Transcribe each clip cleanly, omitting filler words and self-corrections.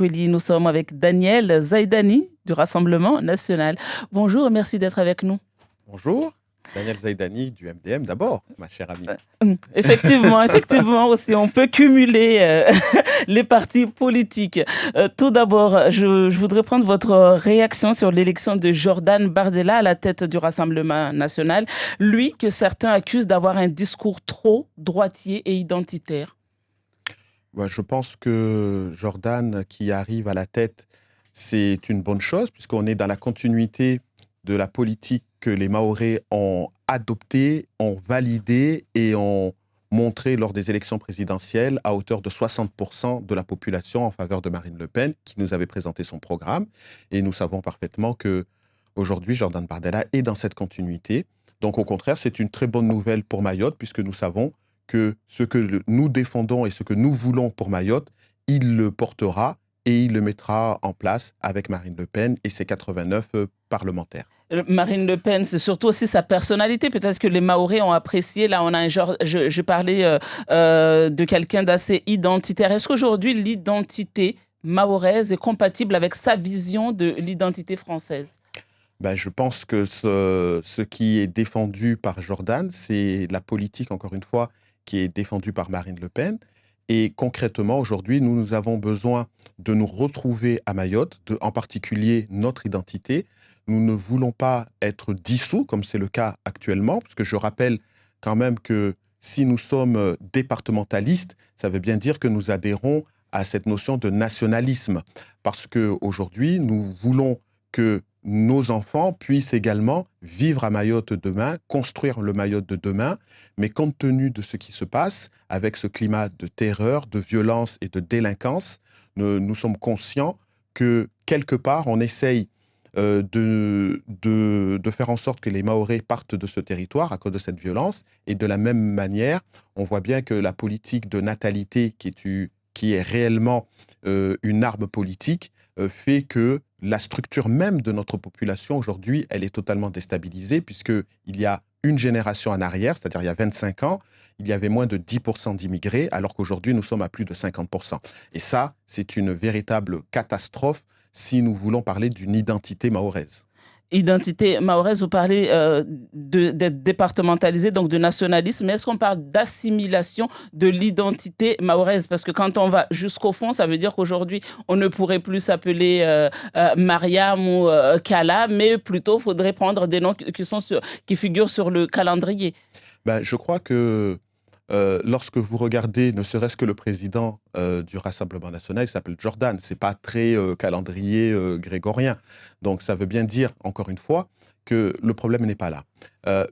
Coeli. Nous sommes avec Daniel Zaidani du Rassemblement national. Bonjour et merci d'être avec nous. Bonjour, Daniel Zaidani du MDM d'abord, ma chère amie. Effectivement aussi, on peut cumuler les partis politiques. Tout d'abord, je voudrais prendre votre réaction sur l'élection de Jordan Bardella à la tête du Rassemblement national. Lui que certains accusent d'avoir un discours trop droitier et identitaire. Je pense que Jordan qui arrive à la tête, c'est une bonne chose puisqu'on est dans la continuité de la politique que les Mahorais ont adoptée, ont validée et ont montré lors des élections présidentielles à hauteur de 60% de la population en faveur de Marine Le Pen qui nous avait présenté son programme. Et nous savons parfaitement que aujourd'hui Jordan Bardella est dans cette continuité. Donc au contraire, c'est une très bonne nouvelle pour Mayotte puisque nous savons que ce que nous défendons et ce que nous voulons pour Mayotte, il le portera et il le mettra en place avec Marine Le Pen et ses 89 parlementaires. Marine Le Pen, c'est surtout aussi sa personnalité. Peut-être que les Mahorais ont apprécié. Là, on a un genre. Je parlais de quelqu'un d'assez identitaire. Est-ce qu'aujourd'hui, l'identité mahoraise est compatible avec sa vision de l'identité française? Je pense que ce qui est défendu par Jordan, c'est la politique, encore une fois, qui est défendue par Marine Le Pen. Et concrètement, aujourd'hui, nous avons besoin de nous retrouver à Mayotte, en particulier notre identité. Nous ne voulons pas être dissous, comme c'est le cas actuellement, parce que je rappelle quand même que si nous sommes départementalistes, ça veut bien dire que nous adhérons à cette notion de nationalisme. Parce qu'aujourd'hui, nous voulons que nos enfants puissent également vivre à Mayotte demain, construire le Mayotte de demain, mais compte tenu de ce qui se passe, avec ce climat de terreur, de violence et de délinquance, nous sommes conscients que quelque part, on essaye de faire en sorte que les Mahorais partent de ce territoire à cause de cette violence. Et de la même manière, on voit bien que la politique de natalité, qui est réellement une arme politique, fait que la structure même de notre population aujourd'hui, elle est totalement déstabilisée puisqu'il y a une génération en arrière, c'est-à-dire il y a 25 ans, il y avait moins de 10% d'immigrés, alors qu'aujourd'hui nous sommes à plus de 50%. Et ça, c'est une véritable catastrophe si nous voulons parler d'une identité mahoraise. Identité mahoraise, vous parlez d'être départementalisé, donc de nationalisme, mais est-ce qu'on parle d'assimilation de l'identité mahoraise? Parce que quand on va jusqu'au fond, ça veut dire qu'aujourd'hui, on ne pourrait plus s'appeler Mariam ou Kala, mais plutôt faudrait prendre des noms qui figurent sur le calendrier. Je crois que lorsque vous regardez, ne serait-ce que le président du Rassemblement national, il s'appelle Jordan. C'est pas très calendrier grégorien. Donc ça veut bien dire, encore une fois, que le problème n'est pas là.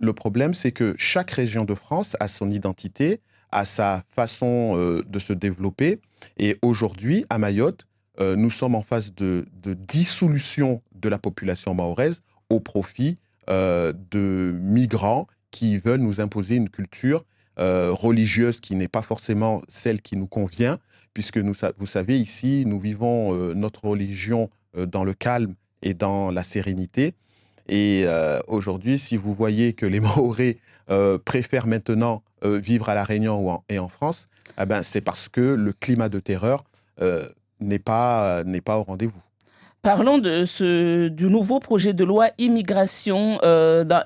Le problème, c'est que chaque région de France a son identité, a sa façon de se développer. Et aujourd'hui, à Mayotte, nous sommes en phase de dissolution de la population mahoraise au profit de migrants qui veulent nous imposer une culture religieuse qui n'est pas forcément celle qui nous convient, puisque vous savez, ici, nous vivons notre religion dans le calme et dans la sérénité. Et aujourd'hui, si vous voyez que les Mahorais préfèrent maintenant vivre à La Réunion et en France, c'est parce que le climat de terreur n'est pas au rendez-vous. Parlons du nouveau projet de loi immigration.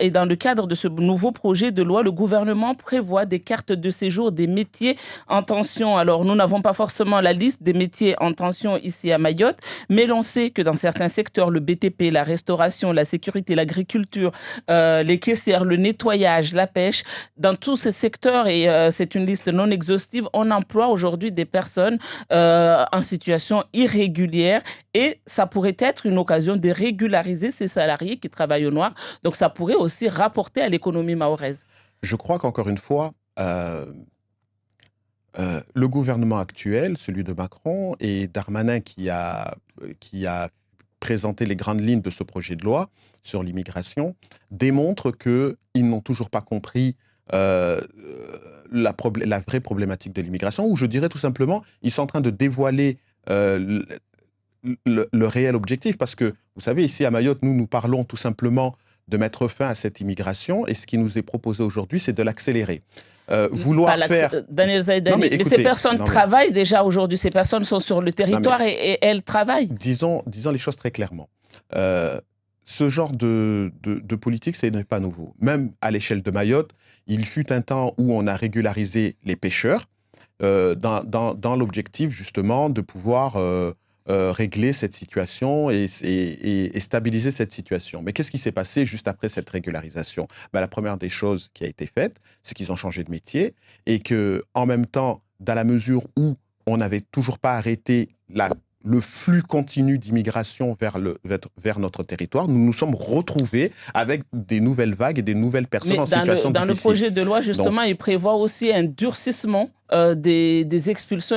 Et dans le cadre de ce nouveau projet de loi, le gouvernement prévoit des cartes de séjour des métiers en tension. Alors, nous n'avons pas forcément la liste des métiers en tension ici à Mayotte, mais l'on sait que dans certains secteurs, le BTP, la restauration, la sécurité, l'agriculture, les caissières, le nettoyage, la pêche, dans tous ces secteurs, et c'est une liste non exhaustive, on emploie aujourd'hui des personnes en situation irrégulière et ça pourrait être une occasion de régulariser ces salariés qui travaillent au noir. Donc, ça pourrait aussi rapporter à l'économie mahoraise. Je crois qu'encore une fois, le gouvernement actuel, celui de Macron, et Darmanin qui a présenté les grandes lignes de ce projet de loi sur l'immigration, démontrent qu'ils n'ont toujours pas compris la vraie problématique de l'immigration, ou je dirais tout simplement, ils sont en train de dévoiler le réel objectif, parce que, vous savez, ici à Mayotte, nous parlons tout simplement de mettre fin à cette immigration, et ce qui nous est proposé aujourd'hui, c'est de l'accélérer. vouloir faire... Daniel Zaïdani, Non, mais mais ces écoutez, personnes non, mais- travaillent déjà aujourd'hui, ces personnes sont sur le territoire et elles travaillent. disons les choses très clairement. Ce genre de politique, ce n'est pas nouveau. Même à l'échelle de Mayotte, il fut un temps où on a régularisé les pêcheurs dans l'objectif justement de pouvoir régler cette situation et stabiliser cette situation. Mais qu'est-ce qui s'est passé juste après cette régularisation? La première des choses qui a été faite, c'est qu'ils ont changé de métier et que, en même temps, dans la mesure où on n'avait toujours pas arrêté le flux continu d'immigration vers notre territoire, nous nous sommes retrouvés avec des nouvelles vagues et des nouvelles personnes en situation difficile. Dans le projet de loi, justement, il prévoit aussi un durcissement des expulsions,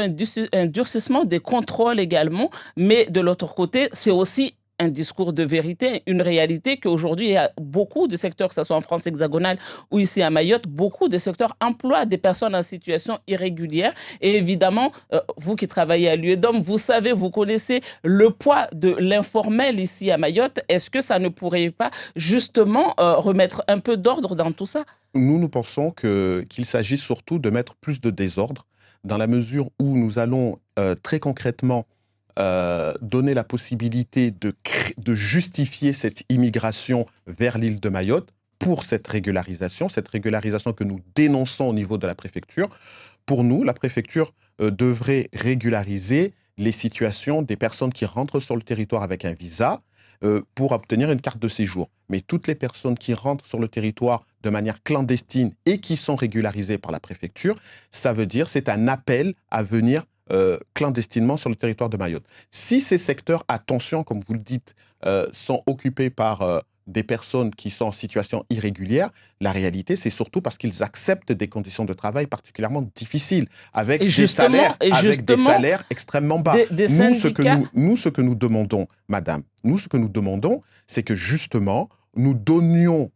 un durcissement des contrôles également. Mais de l'autre côté, c'est aussi un discours de vérité, une réalité qu'aujourd'hui, il y a beaucoup de secteurs, que ce soit en France hexagonale ou ici à Mayotte, beaucoup de secteurs emploient des personnes en situation irrégulière. Et évidemment, vous qui travaillez à l'UEDOM, vous savez, vous connaissez le poids de l'informel ici à Mayotte. Est-ce que ça ne pourrait pas justement remettre un peu d'ordre dans tout ça? Nous pensons qu'il s'agit surtout de mettre plus de désordre dans la mesure où nous allons très concrètement donner la possibilité de justifier cette immigration vers l'île de Mayotte pour cette régularisation que nous dénonçons au niveau de la préfecture. Pour nous, la préfecture devrait régulariser les situations des personnes qui rentrent sur le territoire avec un visa pour obtenir une carte de séjour. Mais toutes les personnes qui rentrent sur le territoire de manière clandestine et qui sont régularisées par la préfecture, ça veut dire c'est un appel à venir clandestinement sur le territoire de Mayotte. Si ces secteurs, attention, comme vous le dites, sont occupés par des personnes qui sont en situation irrégulière, la réalité, c'est surtout parce qu'ils acceptent des conditions de travail particulièrement difficiles, avec des salaires extrêmement bas. Nous, ce que nous demandons, madame, c'est que justement, nous donnions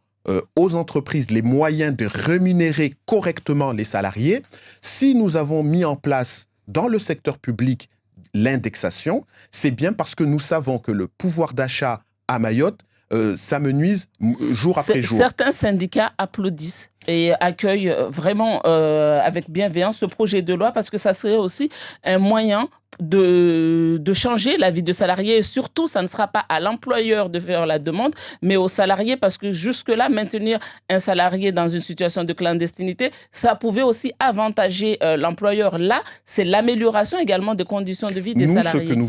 aux entreprises les moyens de rémunérer correctement les salariés. Si nous avons mis en place dans le secteur public l'indexation, c'est bien parce que nous savons que le pouvoir d'achat à Mayotte s'amenuise jour après jour. Certains syndicats applaudissent et accueillent vraiment avec bienveillance ce projet de loi parce que ça serait aussi un moyen de changer la vie de salarié et surtout, ça ne sera pas à l'employeur de faire la demande, mais au salarié parce que jusque-là, maintenir un salarié dans une situation de clandestinité, ça pouvait aussi avantager l'employeur. Là, c'est l'amélioration également des conditions de vie des salariés. Ce que nous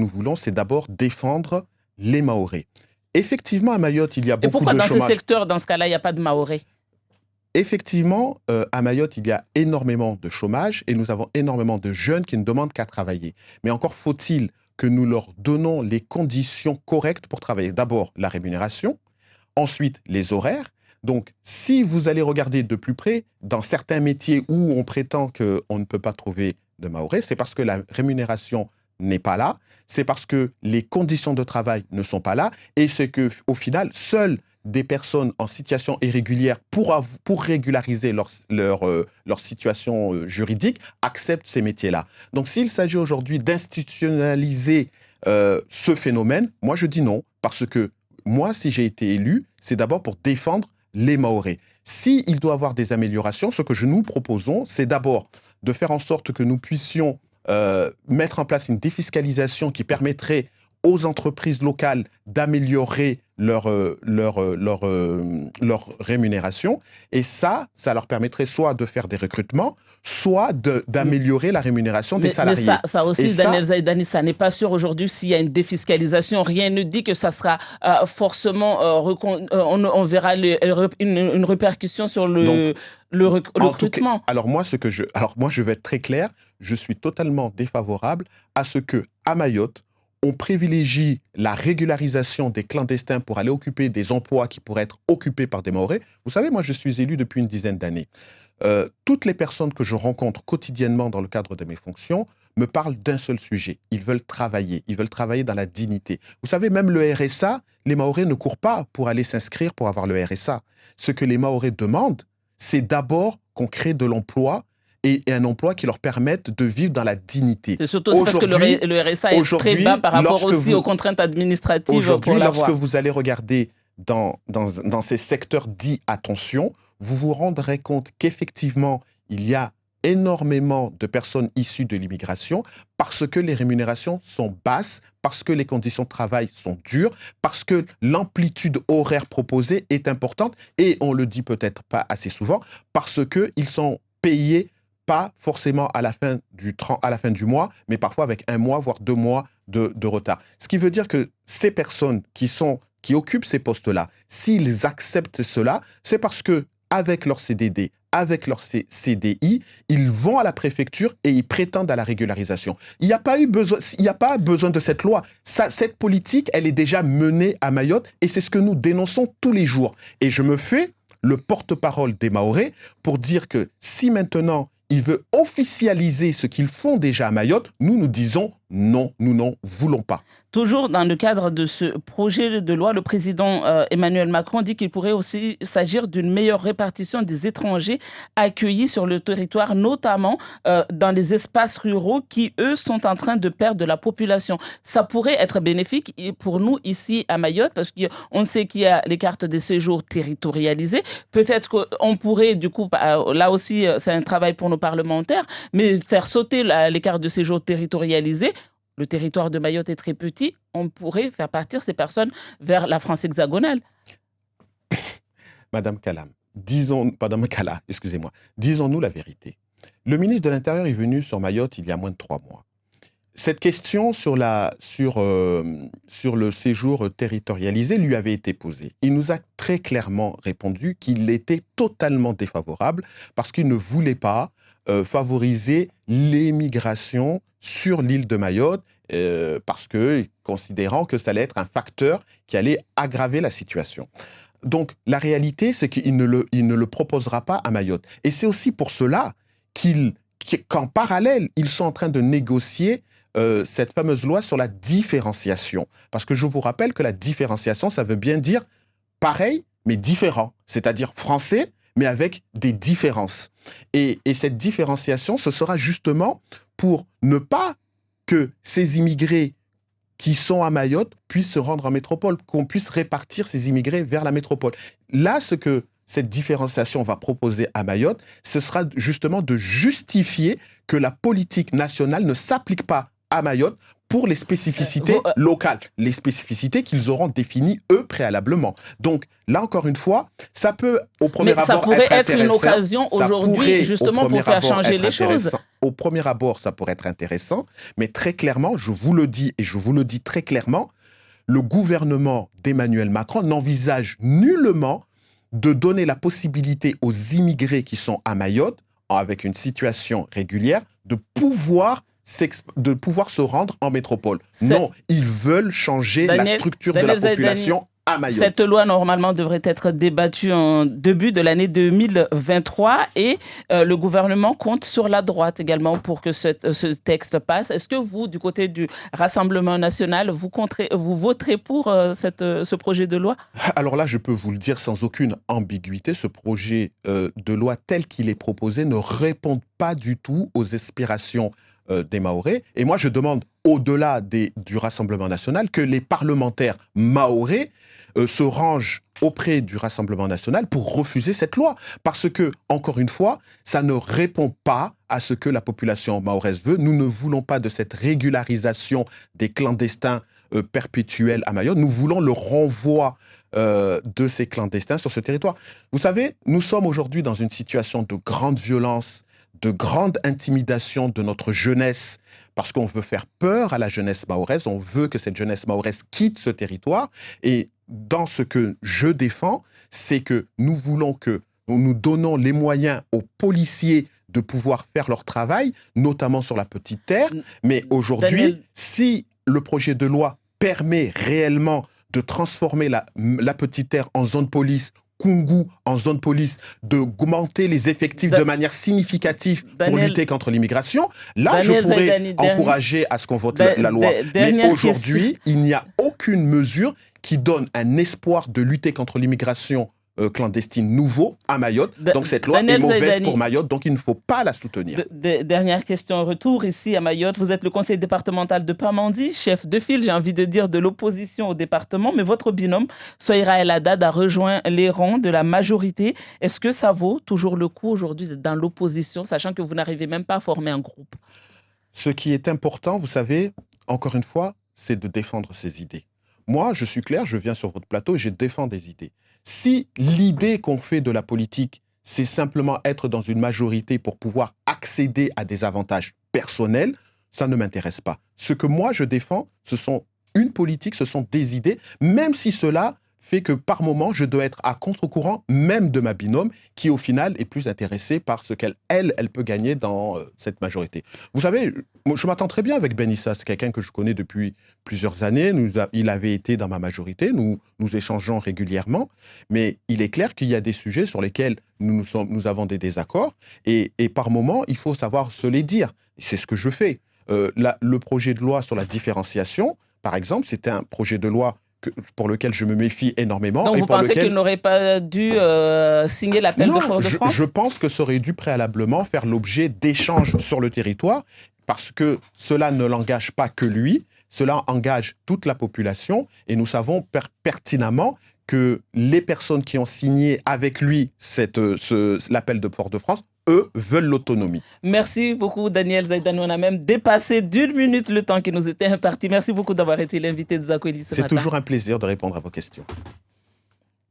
voulons, c'est d'abord défendre les Mahorais. Effectivement, à Mayotte, il y a beaucoup de chômage. Et pourquoi dans ce secteur, dans ce cas-là, il n'y a pas de Mahorais? Effectivement, à Mayotte, il y a énormément de chômage et nous avons énormément de jeunes qui ne demandent qu'à travailler. Mais encore faut-il que nous leur donnons les conditions correctes pour travailler. D'abord, la rémunération, ensuite, les horaires. Donc, si vous allez regarder de plus près, dans certains métiers où on prétend qu'on ne peut pas trouver de Mahorais, c'est parce que la rémunération n'est pas là, c'est parce que les conditions de travail ne sont pas là, et c'est qu'au final, seules des personnes en situation irrégulière pour régulariser leur situation juridique acceptent ces métiers-là. Donc s'il s'agit aujourd'hui d'institutionnaliser ce phénomène, moi je dis non, parce que moi, si j'ai été élu, c'est d'abord pour défendre les Mahorais. S'il doit y avoir des améliorations, ce que nous proposons, c'est d'abord de faire en sorte que nous puissions mettre en place une défiscalisation qui permettrait aux entreprises locales d'améliorer leur rémunération. Et ça leur permettrait soit de faire des recrutements, soit d'améliorer la rémunération des salariés. Mais ça aussi, Daniel Zaïdani, ça n'est pas sûr aujourd'hui s'il y a une défiscalisation. Rien ne dit que ça sera forcément... on verra une répercussion sur le recrutement. Alors moi, je vais être très clair, je suis totalement défavorable à ce que, à Mayotte, on privilégie la régularisation des clandestins pour aller occuper des emplois qui pourraient être occupés par des Mahorais. Vous savez, moi, je suis élu depuis une dizaine d'années. Toutes les personnes que je rencontre quotidiennement dans le cadre de mes fonctions me parlent d'un seul sujet. Ils veulent travailler dans la dignité. Vous savez, même le RSA, les Mahorais ne courent pas pour aller s'inscrire pour avoir le RSA. Ce que les Mahorais demandent, c'est d'abord qu'on crée de l'emploi et un emploi qui leur permette de vivre dans la dignité. C'est surtout aussi parce que le RSA est très bas par rapport aussi aux contraintes administratives pour l'avoir. Lorsque vous allez regarder dans ces secteurs dits « attention », vous vous rendrez compte qu'effectivement, il y a énormément de personnes issues de l'immigration parce que les rémunérations sont basses, parce que les conditions de travail sont dures, parce que l'amplitude horaire proposée est importante et on le dit peut-être pas assez souvent, parce qu'ils sont payés pas forcément à la fin du mois, mais parfois avec 1 mois, voire 2 mois de retard. Ce qui veut dire que ces personnes qui occupent ces postes-là, s'ils acceptent cela, c'est parce que avec leur CDD, avec leur CDI, ils vont à la préfecture et ils prétendent à la régularisation. Il n'y a pas besoin de cette loi. Cette politique, elle est déjà menée à Mayotte et c'est ce que nous dénonçons tous les jours. Et je me fais le porte-parole des Mahorais pour dire que si maintenant il veut officialiser ce qu'ils font déjà à Mayotte, nous disons non, nous n'en voulons pas. Toujours dans le cadre de ce projet de loi, le président Emmanuel Macron dit qu'il pourrait aussi s'agir d'une meilleure répartition des étrangers accueillis sur le territoire, notamment dans les espaces ruraux qui, eux, sont en train de perdre de la population. Ça pourrait être bénéfique pour nous ici à Mayotte, parce qu'on sait qu'il y a les cartes de séjour territorialisées. Peut-être qu'on pourrait, du coup, là aussi, c'est un travail pour nos parlementaires, mais faire sauter les cartes de séjour territorialisées. Le territoire de Mayotte est très petit, on pourrait faire partir ces personnes vers la France hexagonale. Madame Kala, disons-nous la vérité. Le ministre de l'Intérieur est venu sur Mayotte il y a moins de 3 mois. Cette question sur le séjour territorialisé lui avait été posée. Il nous a très clairement répondu qu'il était totalement défavorable parce qu'il ne voulait pas favoriser l'émigration sur l'île de Mayotte parce que considérant que ça allait être un facteur qui allait aggraver la situation. Donc la réalité, c'est qu'il ne le proposera pas à Mayotte. Et c'est aussi pour cela qu'en parallèle, ils sont en train de négocier cette fameuse loi sur la différenciation. Parce que je vous rappelle que la différenciation, ça veut bien dire pareil, mais différent. C'est-à-dire français, mais avec des différences. Et cette différenciation, ce sera justement pour ne pas que ces immigrés qui sont à Mayotte puissent se rendre en métropole, qu'on puisse répartir ces immigrés vers la métropole. Là, ce que cette différenciation va proposer à Mayotte, ce sera justement de justifier que la politique nationale ne s'applique pas à Mayotte pour les spécificités locales, les spécificités qu'ils auront définies, eux, préalablement. Donc, là, encore une fois, ça peut, au premier abord, ça pourrait être une occasion aujourd'hui, justement, pour faire changer les choses. Au premier abord, ça pourrait être intéressant, mais très clairement, je vous le dis, et je vous le dis très clairement, le gouvernement d'Emmanuel Macron n'envisage nullement de donner la possibilité aux immigrés qui sont à Mayotte, avec une situation régulière, de pouvoir se rendre en métropole. Non, ils veulent changer la structure de la population à Mayotte. Cette loi, normalement, devrait être débattue en début de l'année 2023 et le gouvernement compte sur la droite également pour que ce texte passe. Est-ce que vous, du côté du Rassemblement national, vous voterez pour ce projet de loi? Alors là, je peux vous le dire sans aucune ambiguïté, ce projet de loi tel qu'il est proposé ne répond pas du tout aux aspirations des Mahorais. Et moi, je demande, au-delà du Rassemblement national, que les parlementaires mahorais se rangent auprès du Rassemblement national pour refuser cette loi. Parce que, encore une fois, ça ne répond pas à ce que la population mahoraise veut. Nous ne voulons pas de cette régularisation des clandestins perpétuels à Mayotte. Nous voulons le renvoi de ces clandestins sur ce territoire. Vous savez, nous sommes aujourd'hui dans une situation de grande violence, de grande intimidation de notre jeunesse, parce qu'on veut faire peur à la jeunesse mahoraise, on veut que cette jeunesse mahoraise quitte ce territoire. Et dans ce que je défends, c'est que nous voulons que nous donnons les moyens aux policiers de pouvoir faire leur travail, notamment sur la petite terre. Mais aujourd'hui, si le projet de loi permet réellement de transformer la petite terre en zone police, Koungou en zone police, d'augmenter les effectifs de manière significative pour lutter contre l'immigration, là, je pourrais encourager à ce qu'on vote la loi. Mais aujourd'hui, il n'y a aucune mesure qui donne un espoir de lutter contre l'immigration clandestine nouveau à Mayotte. Donc cette loi Daniel est mauvaise Zaidani, pour Mayotte, donc il ne faut pas la soutenir. Dernière question en retour ici à Mayotte. Vous êtes le conseiller départemental de Pamandzi, chef de file, j'ai envie de dire, de l'opposition au département, mais votre binôme, Sohaïra El Haddad, a rejoint les rangs de la majorité. Est-ce que ça vaut toujours le coup aujourd'hui d'être dans l'opposition, sachant que vous n'arrivez même pas à former un groupe? Ce qui est important, vous savez, encore une fois, c'est de défendre ses idées. Moi, je suis clair, je viens sur votre plateau et je défends des idées. Si l'idée qu'on fait de la politique, c'est simplement être dans une majorité pour pouvoir accéder à des avantages personnels, ça ne m'intéresse pas. Ce que moi je défends, ce sont une politique, ce sont des idées, même si cela fait que par moment, je dois être à contre-courant, même de ma binôme, qui au final est plus intéressée par ce elle peut gagner dans cette majorité. Vous savez, je m'attends très bien avec Ben Issa, c'est quelqu'un que je connais depuis plusieurs années, il avait été dans ma majorité, nous échangeons régulièrement, mais il est clair qu'il y a des sujets sur lesquels nous avons des désaccords, et par moment, il faut savoir se les dire. C'est ce que je fais. Le projet de loi sur la différenciation, par exemple, c'était un projet de loi pour lequel je me méfie énormément. Donc vous pensez qu'il n'aurait pas dû signer l'appel de Fort-de-France? Je pense que ça aurait dû préalablement faire l'objet d'échanges sur le territoire, parce que cela ne l'engage pas que lui, cela engage toute la population, et nous savons pertinemment que les personnes qui ont signé avec lui l'appel de Fort-de-France, eux, veulent l'autonomie. Merci beaucoup, Daniel Zaidani. On a même dépassé d'1 minute le temps qui nous était imparti. Merci beaucoup d'avoir été l'invité de Zakweli ce matin. C'est toujours un plaisir de répondre à vos questions.